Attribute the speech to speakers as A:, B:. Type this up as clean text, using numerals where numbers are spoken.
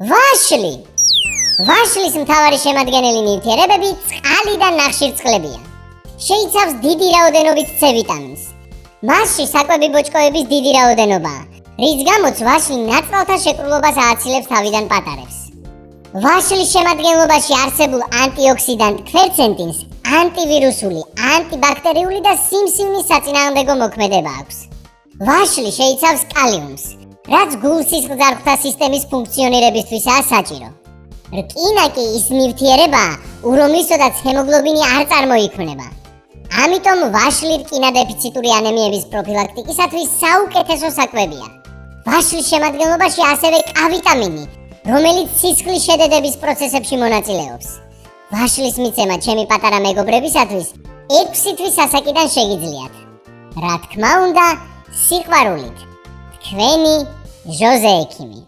A: ვაშლი. ვაშლის მთავარი შემადგენელი ნივთიერებები წყალი და ნახშირწყლებია. შეიცავს დიდი რაოდენობით C ვიტამინს. მასში საკვები ბოჭკოების დიდი რაოდენობაა, რის გამოც ვაშლი ნაწლავთა შეკრულებას ააცილებს თავიდან პატარებს. ვაშლის შემადგენლობაში არსებულ ანტიოქსიდანტ ქვერცენტინს ანტივირუსული, ანტიბაქტერიული და სიმსივნის საწინააღმდეგო მოქმედება აქვს. ვაშლი შეიცავს კალიუმს, რაც გულ-სისხლძარღვთა სისტემის ფუნქციონირებისთვისაა საჭირო. რკინა კი ის ნივთიერებაა, რომლისთვისაც ჰემოგლობინი არ წარმოიქმნება. ამიტომ ვაშლი რკინა-დეფიციტური ანემიების პროფილაქტიკისათვის საუკეთესო საკვებია. ვაშლის შემადგენლობაში ასევე K ვიტამინი, რომელიც სისხლის შედედების პროცესებში მონაწილეობს. ვაშლის მიცემა ჩემი პატარა მეგობრებისათვის 6 თვის ასაკიდან შეგიძლიათ. რა თქმა უნდა, სიყვარულით. თქვენი ჟოზე ექიმი.